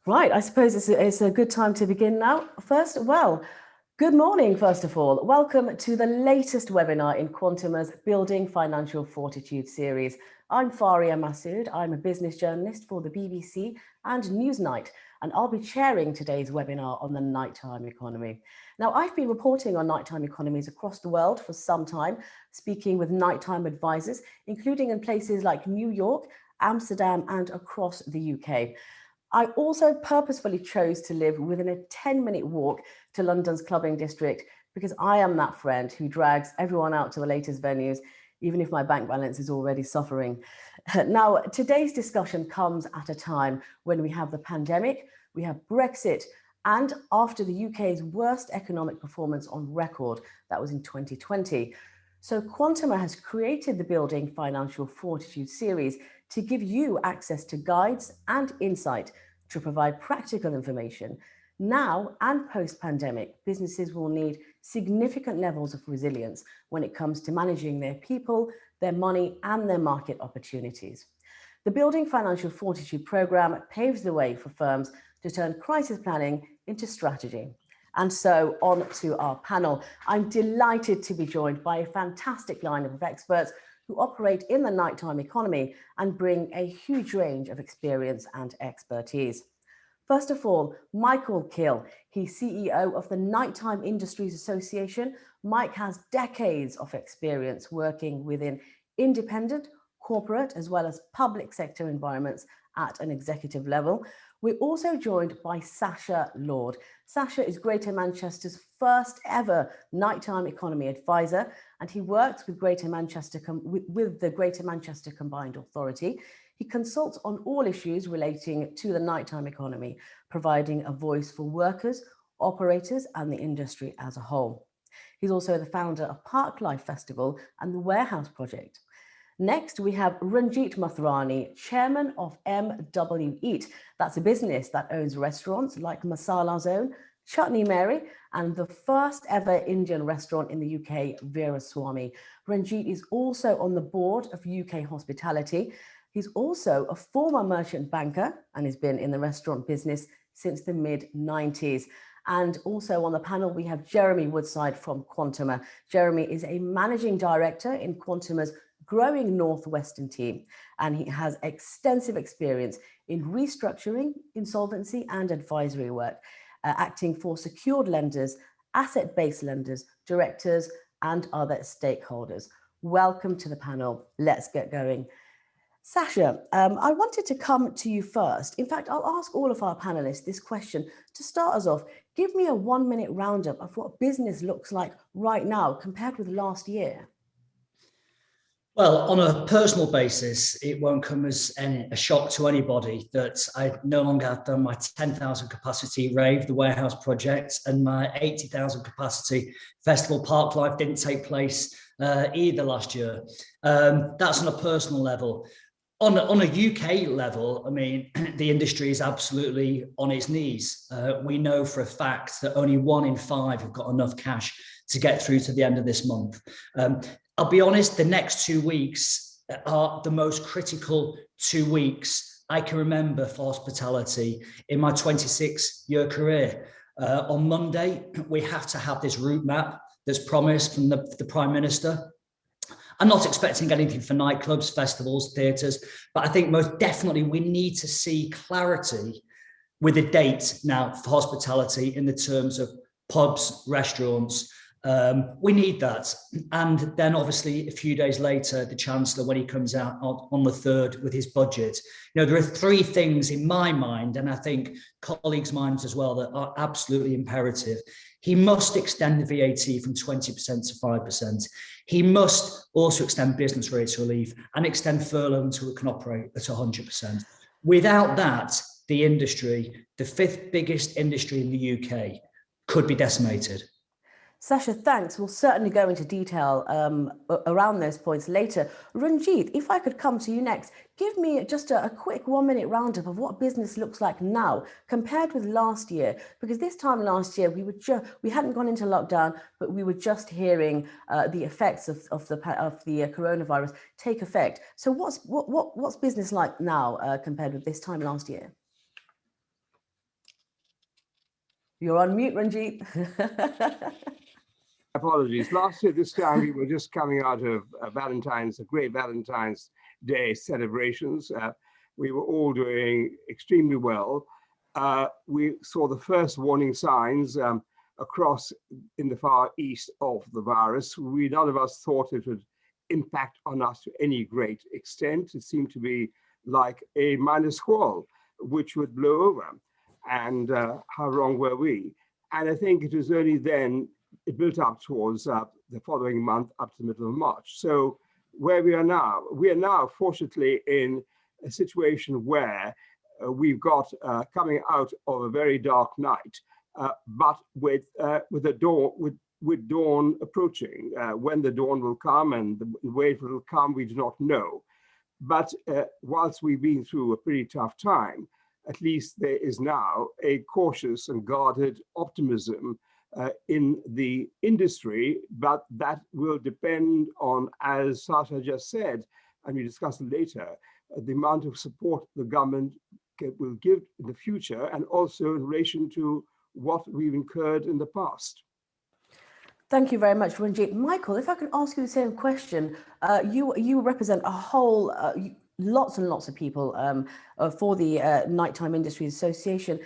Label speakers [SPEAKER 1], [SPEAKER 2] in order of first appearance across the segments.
[SPEAKER 1] Right, I suppose it's a good time to begin now. Good morning, first of all. Welcome to the latest webinar in Quantima's Building Financial Fortitude series. I'm Faarea Masud. I'm a business journalist for the BBC and Newsnight, and I'll be chairing today's webinar on the nighttime economy. Now, I've been reporting on nighttime economies across the world for some time, speaking with nighttime advisors, including in places like New York, Amsterdam, and across the UK. I also purposefully chose to live within a 10-minute walk to London's clubbing district because I am that friend who drags everyone out to the latest venues, even if my bank balance is already suffering. Now, today's discussion comes at a time when we have the pandemic, we have Brexit, and after the UK's worst economic performance on record, that was in 2020. So Quantima has created the Building Financial Fortitude series to give you access to guides and insight to provide practical information. Now and post-pandemic, businesses will need significant levels of resilience when it comes to managing their people, their money, and their market opportunities. The Building Financial Fortitude programme paves the way for firms to turn crisis planning into strategy. And so on to our panel. I'm delighted to be joined by a fantastic lineup of experts who operate in the nighttime economy and bring a huge range of experience and expertise. First of all, Michael Kill. He's CEO of the Nighttime Industries Association. Mike has decades of experience working within independent, corporate, as well as public sector environments at an executive level. We're also joined by Sasha Lord. Sasha is Greater Manchester's first ever nighttime economy advisor, and he works with the Greater Manchester Combined Authority. He consults on all issues relating to the nighttime economy, providing a voice for workers, operators, and the industry as a whole. He's also the founder of Park Life Festival and the Warehouse Project. Next, we have Ranjit Mathrani, chairman of MW Eat. That's a business that owns restaurants like Masala Zone, Chutney Mary, and the first ever Indian restaurant in the UK, Veeraswamy. Ranjit is also on the board of UK Hospitality. He's also a former merchant banker and has been in the restaurant business since the mid-90s. And also on the panel, we have Jeremy Woodside from Quantima. Jeremy is a managing director in Quantima's growing Northwestern team, and he has extensive experience in restructuring, insolvency, and advisory work, acting for secured lenders, asset-based lenders, directors, and other stakeholders. Welcome to the panel. Let's get going. Sasha, I wanted to come to you first. In fact, I'll ask all of our panelists this question. To start us off, give me a 1-minute roundup of what business looks like right now compared with last year.
[SPEAKER 2] Well, on a personal basis, it won't come as a shock to anybody that I no longer have done my 10,000 capacity rave, the Warehouse Project, and my 80,000 capacity festival Park Life didn't take place either last year. That's on a personal level. On a UK level, I mean, the industry is absolutely on its knees. We know for a fact that only 1 in 5 have got enough cash to get through to the end of this month. I'll be honest, the next 2 weeks are the most critical 2 weeks I can remember for hospitality in my 26-year career. On Monday, we have to have this route map that's promised from the Prime Minister. I'm not expecting anything for nightclubs, festivals, theatres, but I think most definitely we need to see clarity with a date now for hospitality in the terms of pubs, restaurants. We need that. And then obviously a few days later, the Chancellor, when he comes out on the 3rd with his budget, you know, there are 3 things in my mind, and I think colleagues' minds as well, that are absolutely imperative. He must extend the VAT from 20% to 5%. He must also extend business rates relief and extend furlough until it can operate at 100%. Without that, the industry, the 5th biggest industry in the UK, could be decimated.
[SPEAKER 1] Sasha, thanks. We'll certainly go into detail around those points later. Ranjit, if I could come to you next, give me just a quick 1-minute roundup of what business looks like now compared with last year, because this time last year we hadn't gone into lockdown, but we were just hearing the effects of the coronavirus take effect. So what's business like now compared with this time last year? You're on mute, Ranjit.
[SPEAKER 3] Apologies. Last year, this time, we were just coming out of a great Valentine's Day celebrations. We were all doing extremely well. We saw the first warning signs across in the far east of the virus. None of us thought it would impact on us to any great extent. It seemed to be like a minor squall, which would blow over. And how wrong were we? And I think it was only then it built up towards the following month up to the middle of March. So where we are now fortunately in a situation where we've got coming out of a very dark night, but with dawn approaching. When the dawn will come and the way it will come, we do not know. But whilst we've been through a pretty tough time, at least there is now a cautious and guarded optimism in the industry, but that will depend on, as Sasha just said, and we discuss it later, the amount of support the government will give in the future, and also in relation to what we've incurred in the past.
[SPEAKER 1] Thank you very much, Ranjit. Michael, if I could ask you the same question, you represent a whole, lots and lots of people for the Nighttime Industries Association.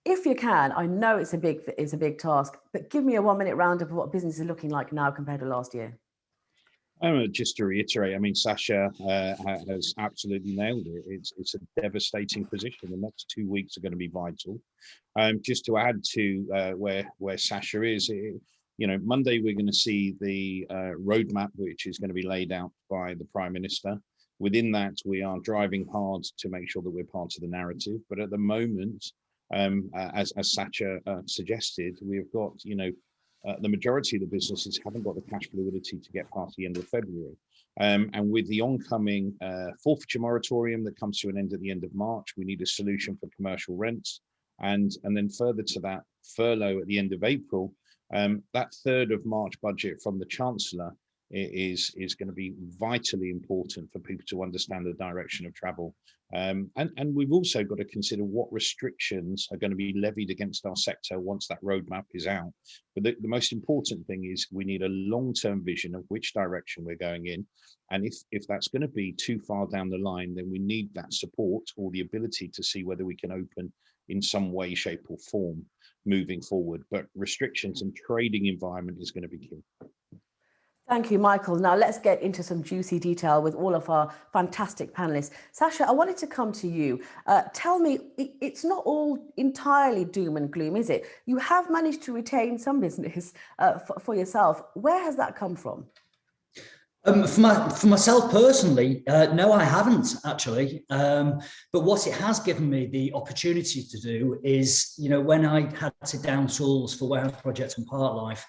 [SPEAKER 1] If you can, I know it's a big task, but give me a 1-minute roundup of what business is looking like now compared to last year.
[SPEAKER 4] Just to reiterate, I mean, Sasha has absolutely nailed it. It's a devastating position. The next 2 weeks are going to be vital. Just to add to where Sasha is, Monday we're going to see the roadmap, which is going to be laid out by the Prime Minister. Within that, we are driving hard to make sure that we're part of the narrative. But at the moment, as Sasha suggested, we've got, the majority of the businesses haven't got the cash fluidity to get past the end of February. And with the oncoming forfeiture moratorium that comes to an end at the end of March, we need a solution for commercial rents. And then further to that, furlough at the end of April. That 3rd of March budget from the Chancellor is going to be vitally important for people to understand the direction of travel. And we've also got to consider what restrictions are going to be levied against our sector once that roadmap is out. But the most important thing is we need a long-term vision of which direction we're going in. And if that's going to be too far down the line, then we need that support or the ability to see whether we can open in some way, shape or form moving forward. But restrictions and trading environment is going to be key.
[SPEAKER 1] Thank you, Michael. Now let's get into some juicy detail with all of our fantastic panelists. Sasha, I wanted to come to you. Tell me, it's not all entirely doom and gloom, is it? You have managed to retain some business for yourself. Where has that come from?
[SPEAKER 2] For myself personally, no, I haven't actually. But what it has given me the opportunity to do is, when I had to down tools for warehouse projects and part life,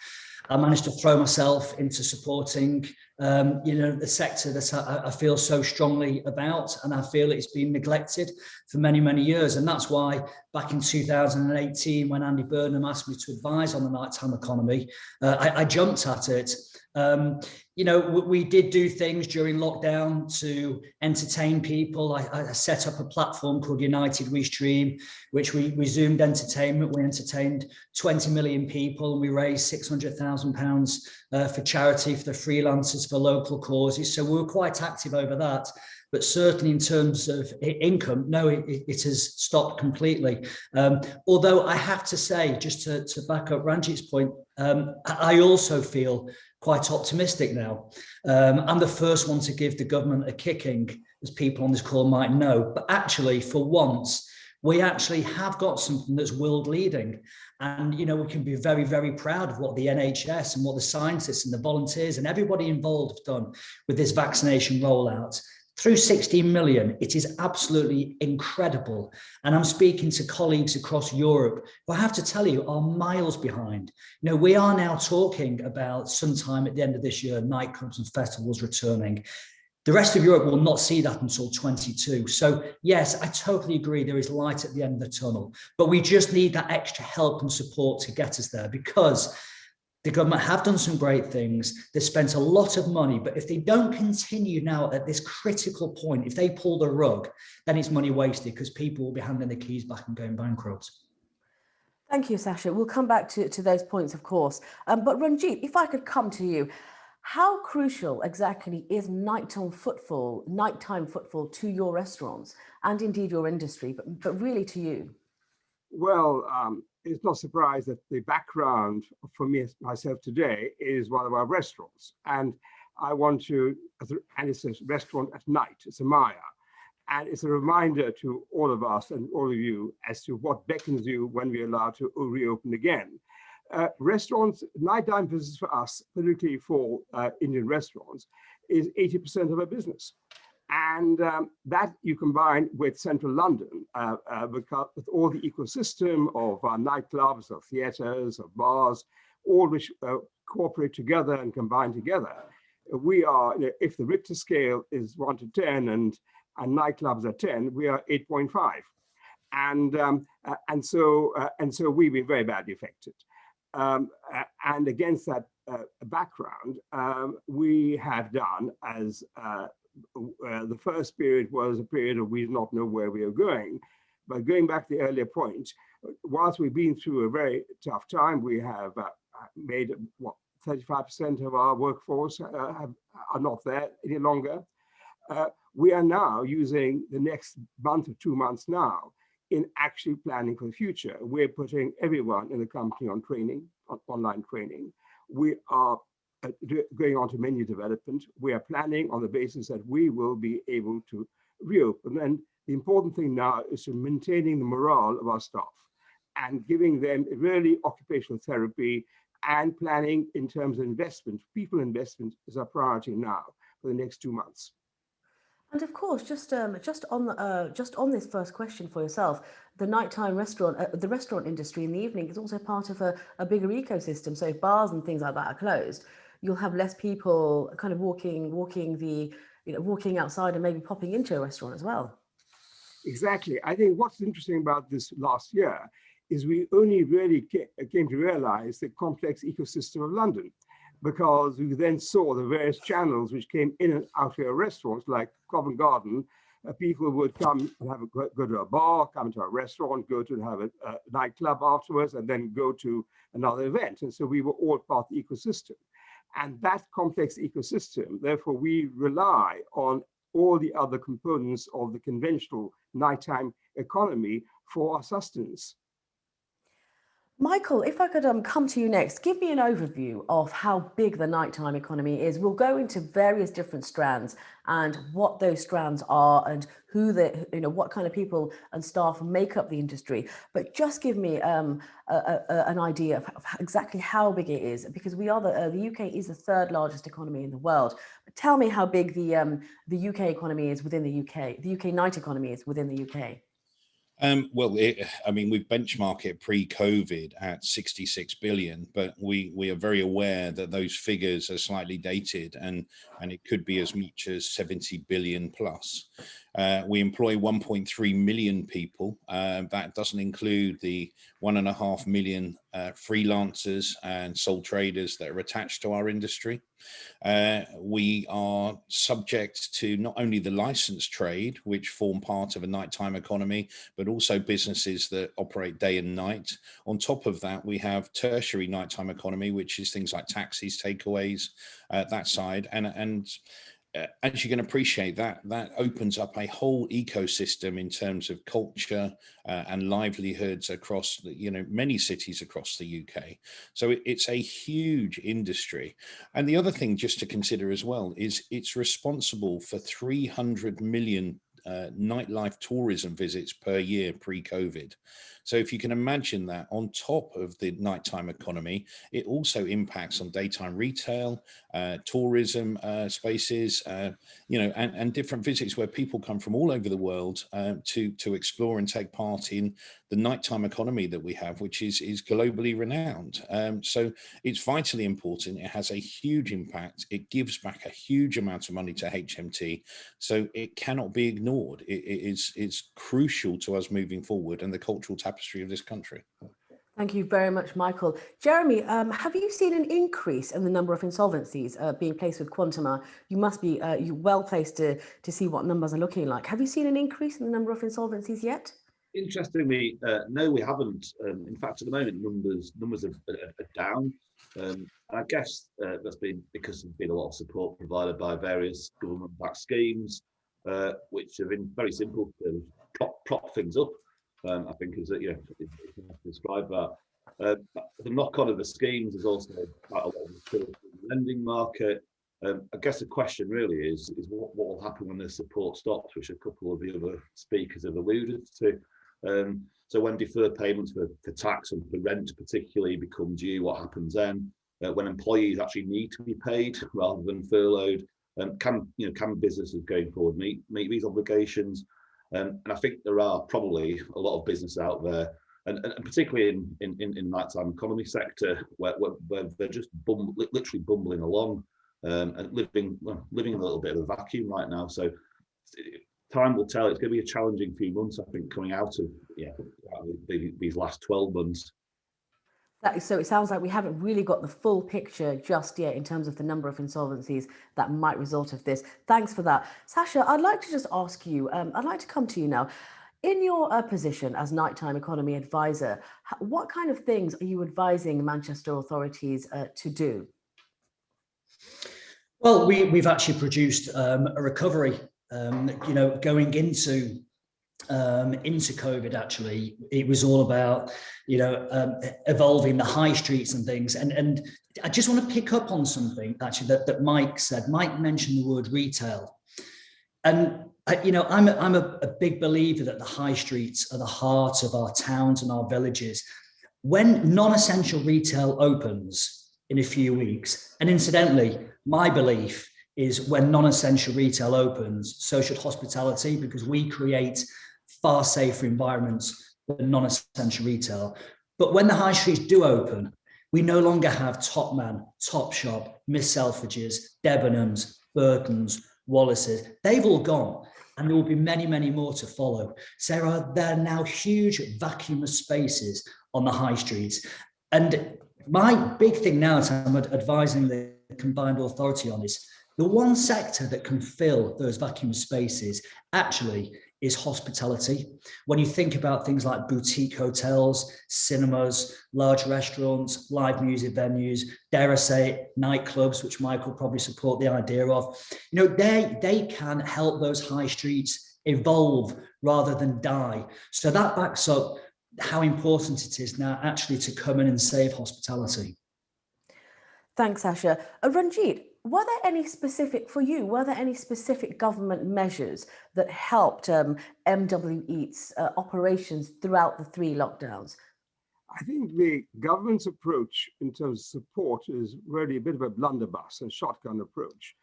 [SPEAKER 2] I managed to throw myself into supporting, the sector that I feel so strongly about, and I feel it's been neglected for many, many years. And that's why back in 2018, when Andy Burnham asked me to advise on the nighttime economy, I jumped at it. We did do things during lockdown to entertain people. I set up a platform called United We Stream, which we resumed entertainment. We entertained 20 million people, and we raised £600,000 for charity, for the freelancers, for local causes. So we were quite active over that. But certainly in terms of income, no, it has stopped completely. Although I have to say, just to back up Ranjit's point, I also feel quite optimistic now. I'm the first one to give the government a kicking, as people on this call might know. But actually, for once, we actually have got something that's world leading. And, we can be very, very proud of what the NHS and what the scientists and the volunteers and everybody involved have done with this vaccination rollout. Through 16 million, it is absolutely incredible. And I'm speaking to colleagues across Europe who I have to tell you are miles behind. We are now talking about sometime at the end of this year, nightclubs and festivals returning. The rest of Europe will not see that until 22. So yes, I totally agree there is light at the end of the tunnel, but we just need that extra help and support to get us there, because the government have done some great things. They've spent a lot of money, but if they don't continue now at this critical point, if they pull the rug, then it's money wasted, because people will be handing the keys back and going bankrupt.
[SPEAKER 1] Thank you, Sasha. We'll come back to those points, of course. But Ranjit, if I could come to you, how crucial exactly is nighttime footfall to your restaurants and indeed your industry, but really to you?
[SPEAKER 3] Well, it's not surprised that the background for me myself today is one of our restaurants, and and it's a restaurant at night. It's a Maya, and it's a reminder to all of us and all of you as to what beckons you when we're allowed to reopen again. Restaurants, nighttime visits for us, particularly for Indian restaurants, is 80% of our business. And that you combine with central London, with all the ecosystem of nightclubs, of theatres, of bars, all which cooperate together and combine together. We are, if the Richter scale is 1 to 10 and nightclubs are 10, we are 8.5. And so we've been very badly affected. And against that background, we have done as the first period was a period of we did not know where we were going. But going back to the earlier point, whilst we've been through a very tough time, we have made 35% of our workforce are not there any longer. We are now using the next month or 2 months now in actually planning for the future. We're putting everyone in the company on training, on online training. We are going on to menu development. We are planning on the basis that we will be able to reopen. And the important thing now is to maintaining the morale of our staff and giving them really occupational therapy and planning in terms of investment. People investment is our priority now for the next 2 months.
[SPEAKER 1] And of course, just on this first question for yourself, the nighttime restaurant, the restaurant industry in the evening is also part of a bigger ecosystem. So if bars and things like that are closed, you'll have less people kind of walking outside and maybe popping into a restaurant as well.
[SPEAKER 3] Exactly. I think what's interesting about this last year is we only really came to realize the complex ecosystem of London, because we then saw the various channels which came in and out of our restaurants, like Covent Garden. People would come and go to a bar, come to a restaurant, go to have a nightclub afterwards, and then go to another event. And so we were all part of the ecosystem. And that complex ecosystem, therefore, we rely on all the other components of the conventional nighttime economy for our sustenance.
[SPEAKER 1] Michael, if I could come to you next, give me an overview of how big the nighttime economy is. We'll go into various different strands and what those strands are and what kind of people and staff make up the industry. But just give me an idea of exactly how big it is, because we are the UK is the third largest economy in the world. But tell me how big the UK economy is within the UK. The UK night economy is within the UK.
[SPEAKER 4] We've benchmarked it pre-COVID at 66 billion, but we are very aware that those figures are slightly dated and it could be as much as 70 billion plus. We employ 1.3 million people. That doesn't include the 1.5 million freelancers and sole traders that are attached to our industry. We are subject to not only the licensed trade, which form part of a nighttime economy, but also businesses that operate day and night. On top of that, we have tertiary nighttime economy, which is things like taxis, takeaways, that side. And as you can appreciate, that opens up a whole ecosystem in terms of culture and livelihoods across many cities across the UK. So it's a huge industry. And the other thing just to consider as well is it's responsible for 300 million nightlife tourism visits per year pre-COVID. So if you can imagine that on top of the nighttime economy, it also impacts on daytime retail, tourism spaces, and different visits where people come from all over the world to explore and take part in the nighttime economy that we have, which is globally renowned. So it's vitally important. It has a huge impact. It gives back a huge amount of money to HMT. So it cannot be ignored. It's crucial to us moving forward and the cultural tapestry of this country.
[SPEAKER 1] Thank you very much, Michael. Jeremy, have you seen an increase in the number of insolvencies being placed with Quantuma? You must be well placed to see what numbers are looking like. Have you seen an increase in the number of insolvencies yet?
[SPEAKER 5] Interestingly, no, we haven't. In fact, at the moment, numbers are down. And I guess that's been because there's been a lot of support provided by various government-backed schemes, which have been very simple to prop things up. I think is that describe that. The knock-on of the schemes is also quite a lot of the lending market. I guess the question really is what will happen when the support stops, which a couple of the other speakers have alluded to. So when deferred payments for tax and for rent particularly become due, what happens then? When employees actually need to be paid rather than furloughed, can businesses going forward meet these obligations? And I think there are probably a lot of business out there, and particularly in the nighttime economy sector, where they're just literally bumbling along and living in a little bit of a vacuum right now. So time will tell. It's going to be a challenging few months, I think, coming out of these last 12 months.
[SPEAKER 1] So it sounds like we haven't really got the full picture just yet in terms of the number of insolvencies that might result of this. Thanks for that. Sasha, I'd like to just ask you, I'd like to come to you now. In your position as nighttime economy advisor, what kind of things are you advising Manchester authorities to do?
[SPEAKER 2] Well, we've actually produced a recovery, going into COVID. Actually, it was all about evolving the high streets and things, and I just want to pick up on something actually that Mike said. Mike mentioned the word retail, and I'm a big believer that the high streets are the heart of our towns and our villages. When non-essential retail opens in a few weeks, and incidentally, my belief is when non-essential retail opens, so should hospitality, because we create far safer environments than non-essential retail. But when the high streets do open, we no longer have Topman, Topshop, Miss Selfridges, Debenhams, Burtons, Wallaces. They've all gone, and there will be many, many more to follow. So there are now huge vacuum of spaces on the high streets. And my big thing now that I'm advising the combined authority on is the one sector that can fill those vacuum spaces actually is hospitality. When you think about things like boutique hotels, cinemas, large restaurants, live music venues, dare I say nightclubs, which Mike will probably support the idea of, they can help those high streets evolve rather than die. So that backs up how important it is now actually to come in and save hospitality.
[SPEAKER 1] Thanks, Sasha. Ranjit, were there any specific government measures that helped MW Eats operations throughout the 3 lockdowns?
[SPEAKER 3] I think the government's approach in terms of support is really a bit of a blunderbuss and shotgun approach,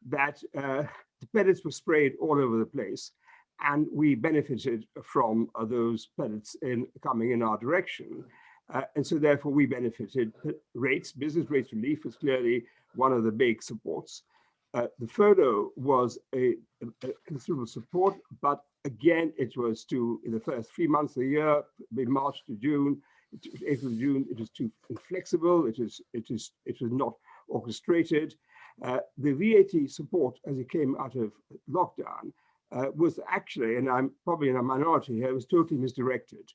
[SPEAKER 3] that the pellets were sprayed all over the place, and we benefited from those pellets coming in our direction. And so therefore we benefited. Business rates relief was clearly one of the big supports. The furlough was a considerable support, but again, it was in the first 3 months of the year, March to June, April to June, it was too inflexible, it was not orchestrated. The VAT support as it came out of lockdown was actually, and I'm probably in a minority here, was totally misdirected.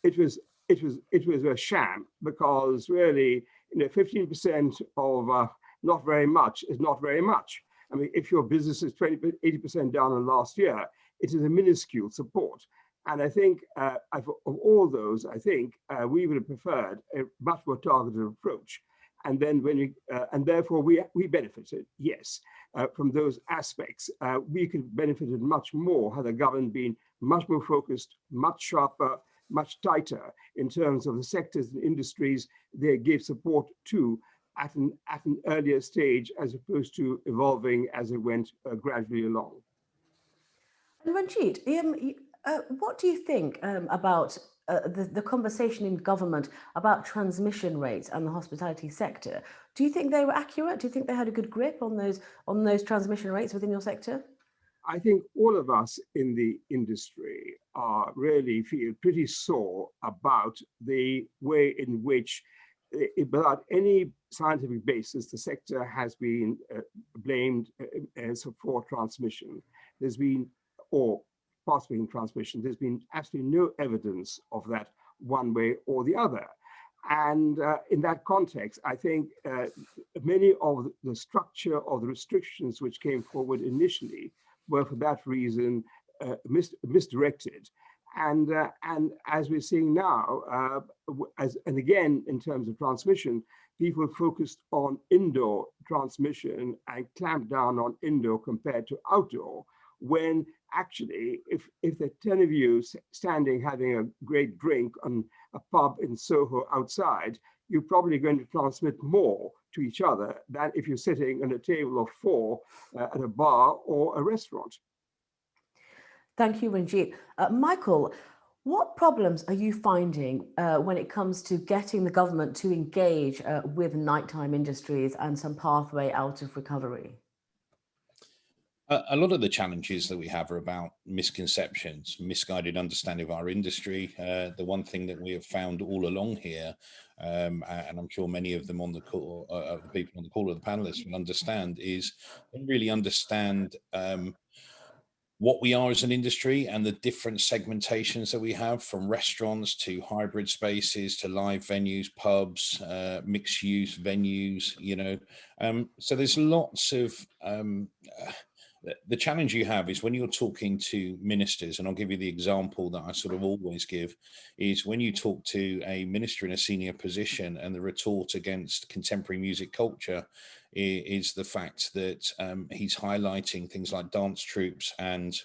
[SPEAKER 3] It was a sham, because really, 15% of not very much is not very much. I mean, if your business is 80% down on last year, it is a minuscule support. And I think of all those, I think we would have preferred a much more targeted approach. And then and therefore we benefited, yes, from those aspects. We could have benefited much more had the government been much more focused, much sharper, much tighter in terms of the sectors and industries they gave support to at an earlier stage, as opposed to evolving as it went gradually along.
[SPEAKER 1] And Ranjit, what do you think about the conversation in government about transmission rates and the hospitality sector? Do you think they were accurate? Do you think they had a good grip on those transmission rates within your sector?
[SPEAKER 3] I think all of us in the industry really feel pretty sore about the way in which, without any scientific basis, the sector has been blamed for transmission. There's been, or possibly in transmission. There's been absolutely no evidence of that one way or the other. And in that context, I think many of the structure of the restrictions which came forward initially were for that reason misdirected. And as we're seeing now, and again, in terms of transmission, people focused on indoor transmission and clamped down on indoor compared to outdoor, when actually, if there are 10 of you standing having a great drink on a pub in Soho outside, you're probably going to transmit more to each other than if you're sitting at a table of 4 at a bar or a restaurant.
[SPEAKER 1] Thank you, Ranjit. Michael, what problems are you finding when it comes to getting the government to engage with nighttime industries and some pathway out of recovery?
[SPEAKER 4] A lot of the challenges that we have are about misconceptions, misguided understanding of our industry. The one thing that we have found all along here, and I'm sure many of them on the call, the people on the call, or the panelists will understand, is they really understand what we are as an industry and the different segmentations that we have, from restaurants to hybrid spaces to live venues, pubs, mixed use venues, you know. So there's lots of the challenge you have is when you're talking to ministers, and I'll give you the example that I sort of always give, is when you talk to a minister in a senior position, and the retort against contemporary music culture is the fact that he's highlighting things like dance troupes and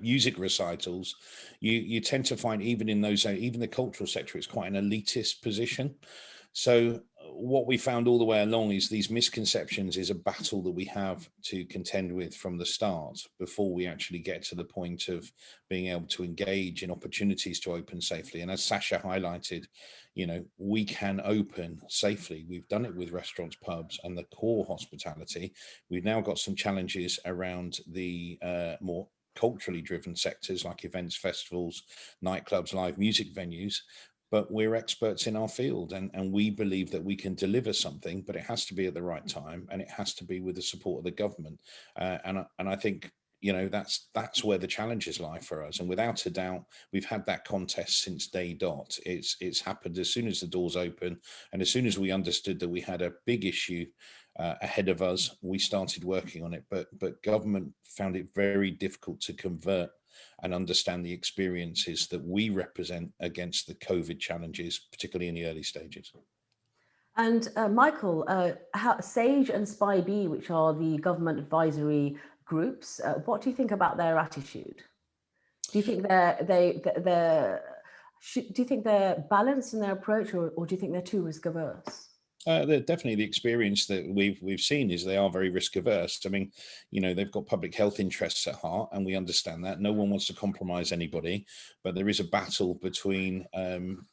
[SPEAKER 4] music recitals. You tend to find even in those, even the cultural sector, it's quite an elitist position. So what we found all the way along is these misconceptions is a battle that we have to contend with from the start before we actually get to the point of being able to engage in opportunities to open safely. And as Sasha highlighted, you know, we can open safely. We've done it with restaurants, pubs, and the core hospitality. We've now got some challenges around the more culturally driven sectors like events, festivals, nightclubs, live music venues. But we're experts in our field, and we believe that we can deliver something, but it has to be at the right time, and it has to be with the support of the government. And I think, you know, that's where the challenges lie for us. And without a doubt, we've had that contest since day dot. It's happened as soon as the doors open, and as soon as we understood that we had a big issue ahead of us, we started working on it. But government found it very difficult to convert and understand the experiences that we represent against the COVID challenges, particularly in the early stages.
[SPEAKER 1] And Michael, SAGE and SPI-B, which are the government advisory groups, what do you think about their attitude? Do you think do you think they're balanced in their approach, or do you think they're too risk averse?
[SPEAKER 4] Definitely the experience that we've seen is they are very risk averse. I mean, you know, they've got public health interests at heart, and we understand that. No one wants to compromise anybody, but there is a battle between,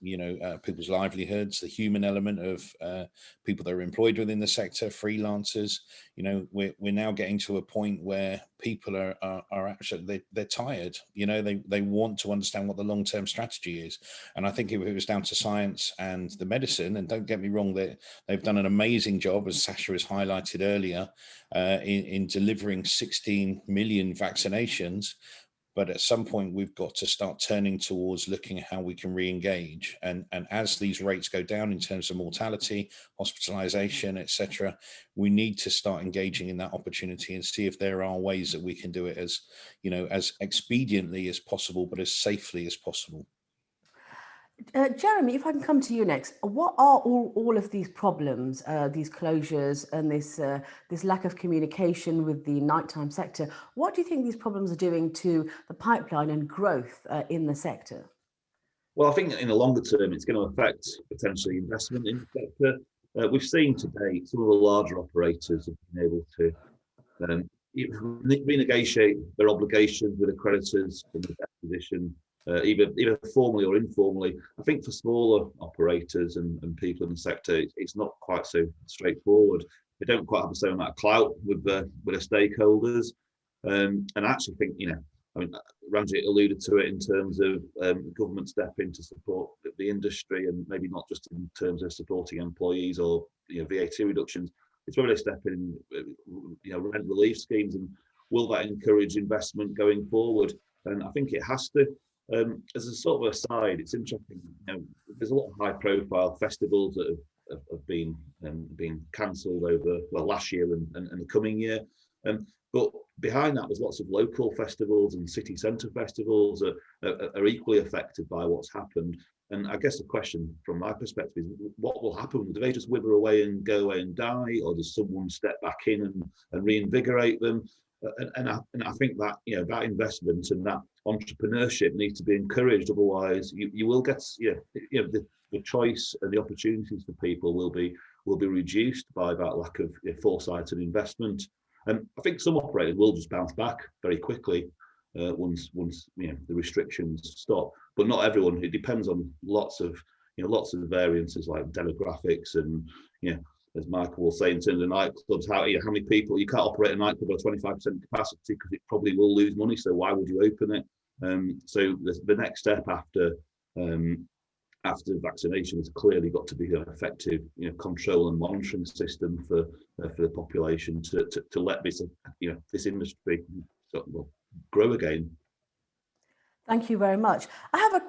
[SPEAKER 4] you know, people's livelihoods, the human element of people that are employed within the sector, freelancers. You know, we're now getting to a point where people are actually, they're tired. You know, they want to understand what the long-term strategy is. And I think if it was down to science and the medicine, and don't get me wrong, they've done an amazing job, as Sasha has highlighted earlier, in delivering 16 million vaccinations. But at some point, we've got to start turning towards looking at how we can re-engage. And as these rates go down in terms of mortality, hospitalization, etc., we need to start engaging in that opportunity and see if there are ways that we can do it as, you know, as expediently as possible, but as safely as possible.
[SPEAKER 1] Jeremy, if I can come to you next, what are all of these problems, these closures, and this lack of communication with the nighttime sector? What do you think these problems are doing to the pipeline and growth in the sector?
[SPEAKER 5] Well, I think in the longer term, it's going to affect potentially investment in the sector. We've seen to date some of the larger operators have been able to renegotiate their obligations with accreditors from the debt position, either formally or informally. I think for smaller operators and people in the sector, it's not quite so straightforward. They don't quite have the same amount of clout with their stakeholders. And I actually think, you know, I mean, Ranjit alluded to it in terms of government stepping to support the industry, and maybe not just in terms of supporting employees or, you know, VAT reductions. It's whether they step in, you know, rent relief schemes, and will that encourage investment going forward? and I think it has to. As a sort of aside, it's interesting. There's a lot of high-profile festivals that have been cancelled over last year and the coming year. But behind that, there's lots of local festivals and city centre festivals that are equally affected by what's happened. And I guess the question from my perspective is, what will happen? Do they just wither away and go away and die, or does someone step back in and reinvigorate them? And I think that that investment and that entrepreneurship needs to be encouraged. Otherwise, you will get the choice and the opportunities for people will be reduced by that lack of foresight and investment. And I think some operators will just bounce back very quickly once the restrictions stop. But not everyone. It depends on lots of variances like demographics and as Michael will say, in terms of nightclubs, how many people, you can't operate a nightclub at 25% capacity because it probably will lose money. So why would you open it? So the next step after vaccination has clearly got to be an effective control and monitoring system for the population to let this industry grow again.
[SPEAKER 1] Thank you very much.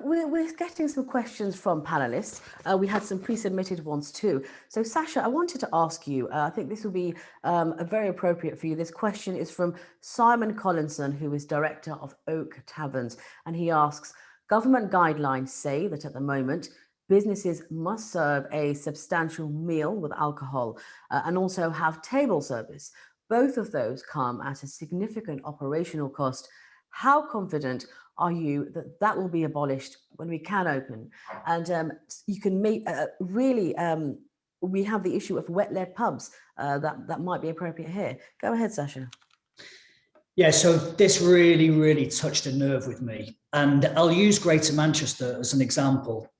[SPEAKER 1] We're getting some questions from panelists. We had some pre-submitted ones too. So Sasha, I wanted to ask you, I think this will be very appropriate for you. This question is from Simon Collinson, who is director of Oak Taverns. And he asks, government guidelines say that at the moment, businesses must serve a substantial meal with alcohol and also have table service. Both of those come at a significant operational cost. How confident are you that that will be abolished when we can open? And you can make we have the issue of wet-led pubs that might be appropriate here. Go ahead, Sasha.
[SPEAKER 2] Yeah, so this really, really touched a nerve with me. And I'll use Greater Manchester as an example.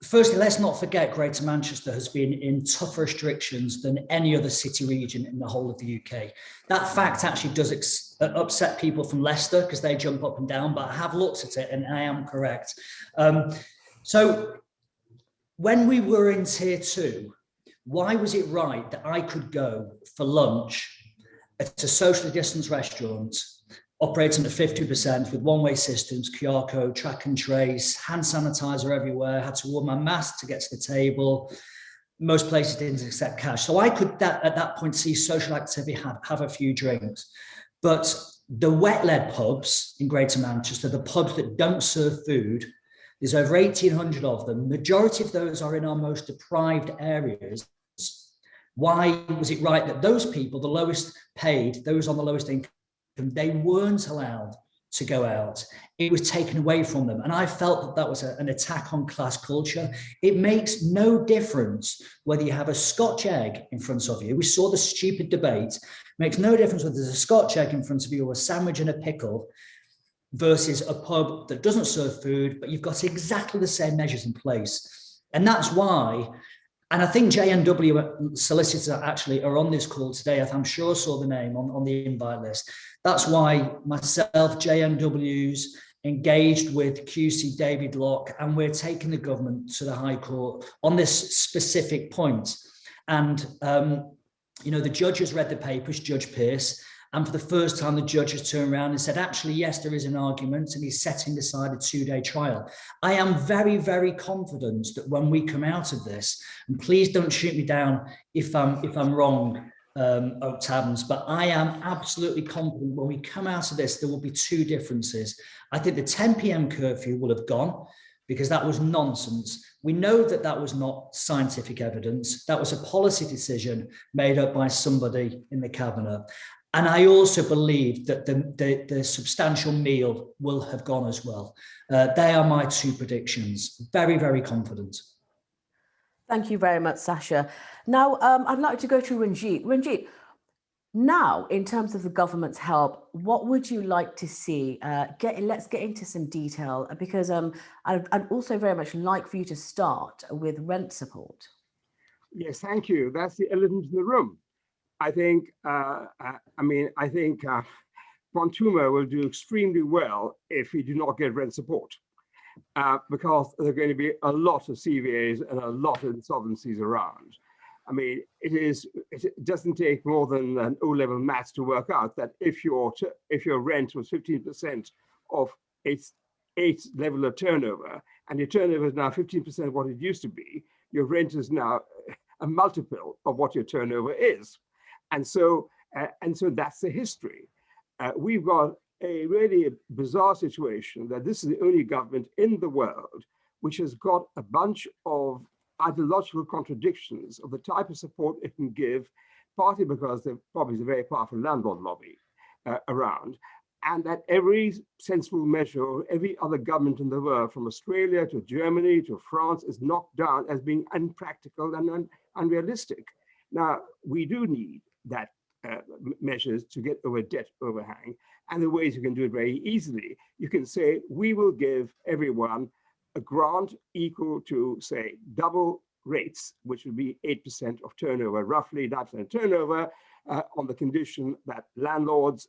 [SPEAKER 2] Firstly, let's not forget Greater Manchester has been in tougher restrictions than any other city region in the whole of the UK. That fact actually does upset people from Leicester because they jump up and down, but I have looked at it and I am correct. So when we were in tier 2, why was it right that I could go for lunch at a socially distanced restaurant operating at 50% with one-way systems, QR code, track and trace, hand sanitizer everywhere, had to wear my mask to get to the table. Most places didn't accept cash. So I could, at that point, see social activity, have a few drinks. But the wet-led pubs in Greater Manchester, the pubs that don't serve food, there's over 1,800 of them. Majority of those are in our most deprived areas. Why was it right that those people, the lowest paid, those on the lowest income, they weren't allowed to go out? It was taken away from them. And I felt that that was an attack on class culture. It makes no difference whether you have a Scotch egg in front of you. We saw the stupid debate. It makes no difference whether there's a Scotch egg in front of you or a sandwich and a pickle versus a pub that doesn't serve food, but you've got exactly the same measures in place. And that's why. And I think JNW solicitors actually are on this call today. I'm sure saw the name on the invite list. That's why myself, JNW's engaged with QC David Locke, and we're taking the government to the High Court on this specific point. And, the judge has read the papers, Judge Pearce, and for the first time, the judge has turned around and said, actually, yes, there is an argument, and he's setting aside a 2-day trial. I am very, very confident that when we come out of this, and please don't shoot me down if I'm wrong, Oak Taverns, but I am absolutely confident when we come out of this, there will be 2 differences. I think the 10 p.m. curfew will have gone because that was nonsense. We know that that was not scientific evidence. That was a policy decision made up by somebody in the cabinet. And I also believe that the substantial meal will have gone as well. They are my 2 predictions. Very, very confident.
[SPEAKER 1] Thank you very much, Sasha. Now, I'd like to go to Ranjit. Ranjit, now, in terms of the government's help, what would you like to see? Let's get into some detail, because I'd also very much like for you to start with rent support.
[SPEAKER 3] Yes, thank you. That's the elephant in the room. I think, Quantuma will do extremely well if we do not get rent support, because there are going to be a lot of CVAs and a lot of insolvencies around. I mean, it doesn't take more than an O-level maths to work out that if your rent was 15% of its level of turnover, and your turnover is now 15% of what it used to be, your rent is now a multiple of what your turnover is. And so that's the history. We've got a really bizarre situation that this is the only government in the world which has got a bunch of ideological contradictions of the type of support it can give, partly because there probably is a very powerful landlord lobby around, and that every sensible measure of every other government in the world, from Australia to Germany to France, is knocked down as being impractical and unrealistic. Now, we do need that measures to get over debt overhang, and the ways you can do it very easily. You can say, we will give everyone a grant equal to, say, double rates, which would be 8% of turnover, roughly 9% turnover, on the condition that landlords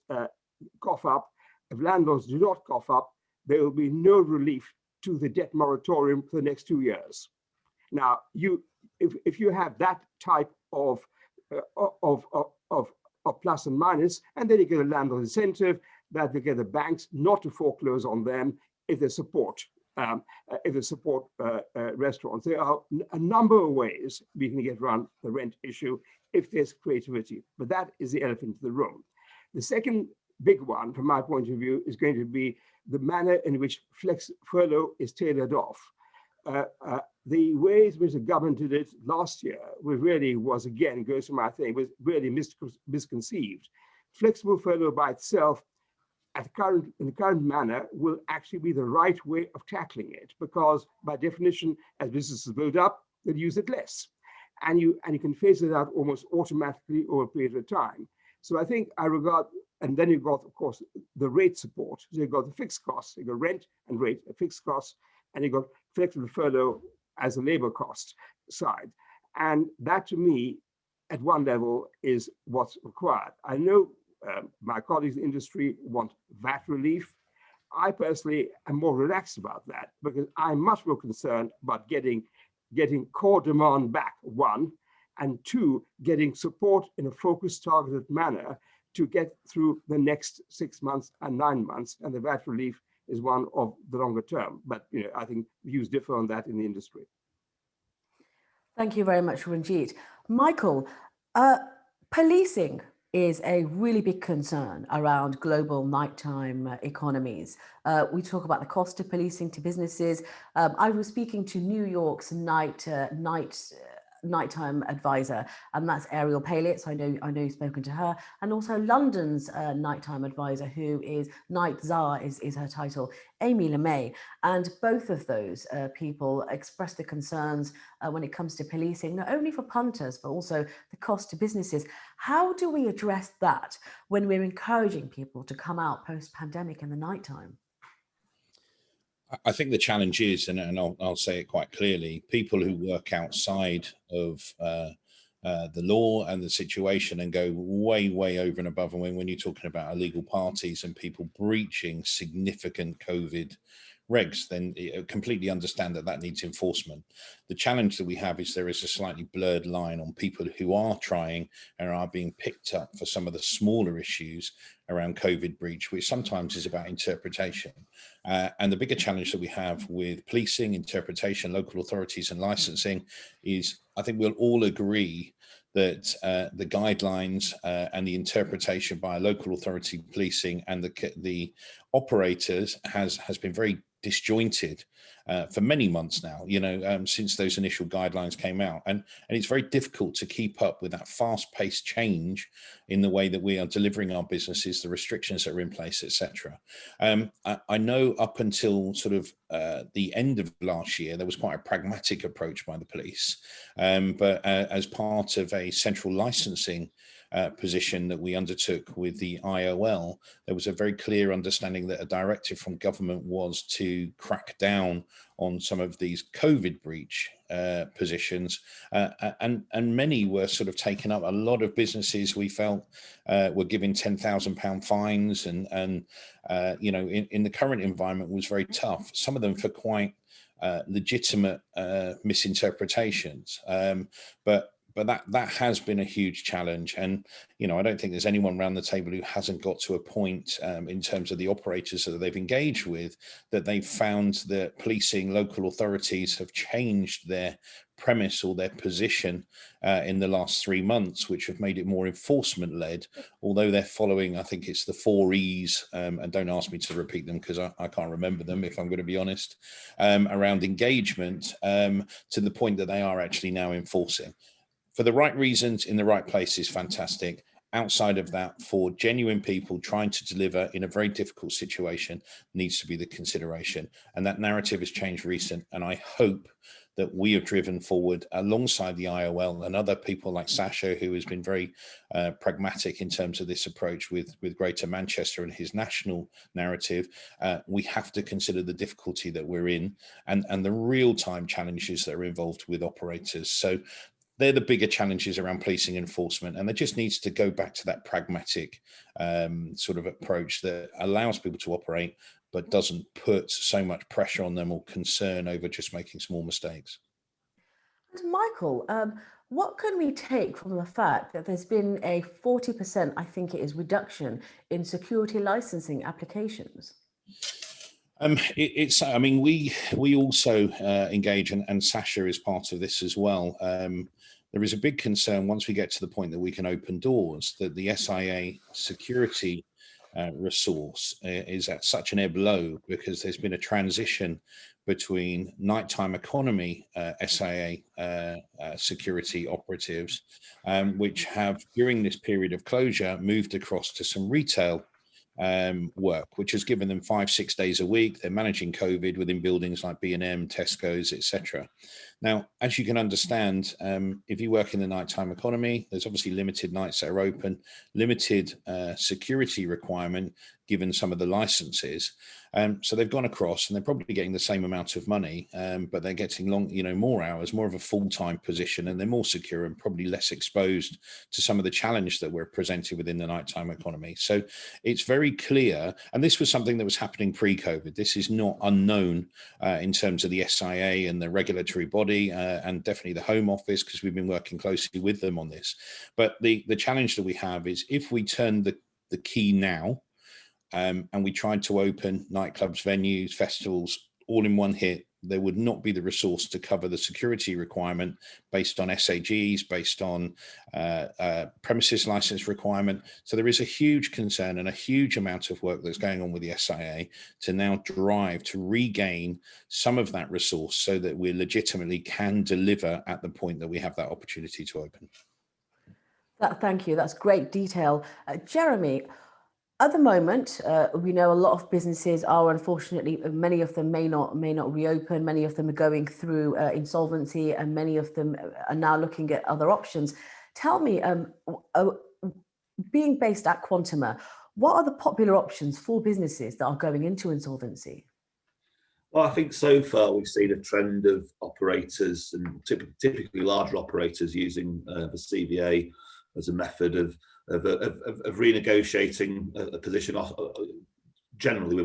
[SPEAKER 3] cough up. If landlords do not cough up, there will be no relief to the debt moratorium for the next 2 years. Now, if you have that type of plus and minus, and then you get a landlord incentive that they get the banks not to foreclose on them if they support restaurants. There are a number of ways we can get around the rent issue if there's creativity, but that is the elephant in the room. The second big one, from my point of view, is going to be the manner in which flex furlough is tailored off. The ways in which the government did it last year was again, goes to my thing, was really misconceived. Flexible furlough by itself, in the current manner, will actually be the right way of tackling it, because by definition, as businesses build up, they'll use it less. And you can phase it out almost automatically over a period of time. So I think I regard, and then you've got, of course, the rate support. So you've got the fixed costs, you've got rent and rate, fixed costs, and you've got flexible furlough as a labor cost side. And that, to me, at one level, is what's required. I know my colleagues in the industry want VAT relief. I personally am more relaxed about that, because I'm much more concerned about getting core demand back, one, and two, getting support in a focused, targeted manner to get through the next 6 months and 9 months. And the VAT relief is one of the longer term. But I think views differ on that in the industry.
[SPEAKER 1] Thank you very much, Ranjit. Michael, policing is a really big concern around global nighttime economies. We talk about the cost of policing to businesses. I was speaking to New York's nighttime advisor, and that's Ariel Paley. So I know you've spoken to her, and also London's nighttime advisor, who is Night Czar is her title, Amy LeMay. And both of those people expressed the concerns when it comes to policing, not only for punters, but also the cost to businesses. How do we address that when we're encouraging people to come out post-pandemic in the nighttime?
[SPEAKER 4] I think the challenge is, and I'll say it quite clearly, people who work outside of the law and the situation and go way, way over and above. And when you're talking about illegal parties and people breaching significant COVID regs, then completely understand that needs enforcement. The challenge that we have is there is a slightly blurred line on people who are trying and are being picked up for some of the smaller issues around COVID breach, which sometimes is about interpretation. And the bigger challenge that we have with policing, interpretation, local authorities and licensing is, I think we'll all agree that the guidelines and the interpretation by local authority policing and the operators has been very disjointed for many months now, since those initial guidelines came out. And it's very difficult to keep up with that fast-paced change in the way that we are delivering our businesses, the restrictions that are in place, etc. I know up until sort of the end of last year, there was quite a pragmatic approach by the police. But as part of a central licensing position that we undertook with the IOL, there was a very clear understanding that a directive from government was to crack down on some of these COVID breach positions, and many were sort of taken up. A lot of businesses, we felt, were given £10,000 fines, and in the current environment was very tough. Some of them for quite legitimate misinterpretations, but but that has been a huge challenge. And, you know, I don't think there's anyone around the table who hasn't got to a point in terms of the operators that they've engaged with, that they've found that policing, local authorities have changed their premise or their position in the last 3 months, which have made it more enforcement led, although they're following, I think it's the 4 E's, and don't ask me to repeat them because I can't remember them, if I'm going to be honest, around engagement, to the point that they are actually now enforcing. For the right reasons, in the right place is fantastic. Outside of that, for genuine people trying to deliver in a very difficult situation needs to be the consideration. And that narrative has changed recent. And I hope that we have driven forward alongside the IOL and other people like Sasha, who has been very pragmatic in terms of this approach with Greater Manchester and his national narrative. We have to consider the difficulty that we're in and the real-time challenges that are involved with operators. So they're the bigger challenges around policing enforcement, and there just needs to go back to that pragmatic sort of approach that allows people to operate but doesn't put so much pressure on them or concern over just making small mistakes.
[SPEAKER 1] Michael, what can we take from the fact that there's been a 40%, I think it is, reduction in security licensing applications?
[SPEAKER 4] I mean, we also engage, and Sasha is part of this as well. There is a big concern once we get to the point that we can open doors, that the SIA security resource is at such an ebb low, because there's been a transition between nighttime economy SIA security operatives, which have, during this period of closure, moved across to some retail work, which has given them 5-6 days a week. They're managing COVID within buildings like B&M, Tesco's, etc. Now, as you can understand, if you work in the nighttime economy, there's obviously limited nights that are open, limited security requirement given some of the licenses. So they've gone across and they're probably getting the same amount of money, but they're getting more hours, more of a full-time position, and they're more secure and probably less exposed to some of the challenge that we're presented within the nighttime economy. So it's very clear, and this was something that was happening pre-COVID. This is not unknown in terms of the SIA and the regulatory body, and definitely the Home Office, because we've been working closely with them on this. But the challenge that we have is, if we turn the key now, and we tried to open nightclubs, venues, festivals all in one hit, there would not be the resource to cover the security requirement based on SAGs, based on premises license requirement. So there is a huge concern and a huge amount of work that's going on with the SIA to now drive to regain some of that resource so that we legitimately can deliver at the point that we have that opportunity to open.
[SPEAKER 1] Thank you. That's great detail. Jeremy, at the moment, we know a lot of businesses are, unfortunately, many of them may not reopen. Many of them are going through insolvency, and many of them are now looking at other options. Tell me, being based at Quantuma, what are the popular options for businesses that are going into insolvency?
[SPEAKER 5] Well, I think so far we've seen a trend of operators, and typically larger operators, using the CVA as a method of renegotiating a position off, generally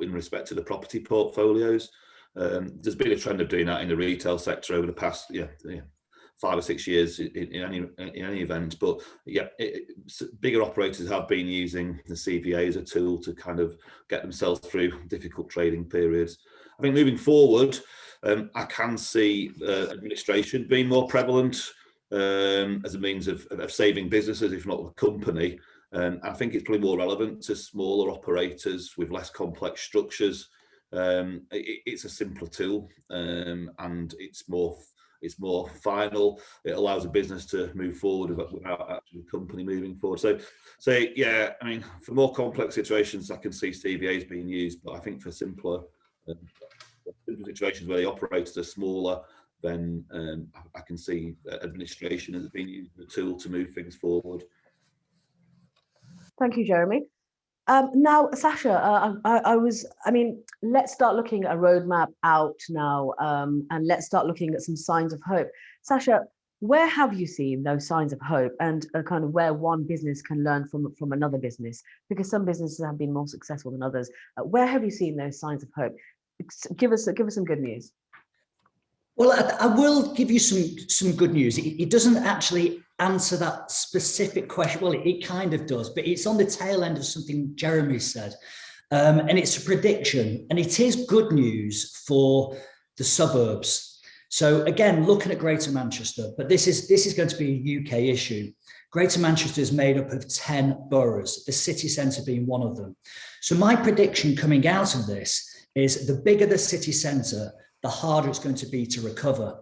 [SPEAKER 5] in respect to the property portfolios. There's been a trend of doing that in the retail sector over the past 5 or 6 years in any event. But bigger operators have been using the CVA as a tool to kind of get themselves through difficult trading periods. I think moving forward, I can see administration being more prevalent as a means of saving businesses, if not the company. I think it's probably more relevant to smaller operators with less complex structures. It's a simpler tool, and it's more final. It allows a business to move forward without actually the company moving forward. So yeah, I mean, for more complex situations, I can see CVAs being used, but I think for simpler situations where the operators are smaller, then I can see administration as being used as a tool to move things forward.
[SPEAKER 1] Thank you, Jeremy. Now, Sasha, let's start looking at a roadmap out now, and let's start looking at some signs of hope. Sasha, where have you seen those signs of hope, and kind of where one business can learn from another business? Because some businesses have been more successful than others. Where have you seen those signs of hope? Give us some good news.
[SPEAKER 2] Well, I will give you some good news. It doesn't actually answer that specific question. Well, it kind of does, but it's on the tail end of something Jeremy said. And it's a prediction, and it is good news for the suburbs. So again, looking at Greater Manchester, but this is going to be a UK issue. Greater Manchester is made up of 10 boroughs, the city centre being one of them. So my prediction coming out of this is the bigger the city centre, the harder it's going to be to recover.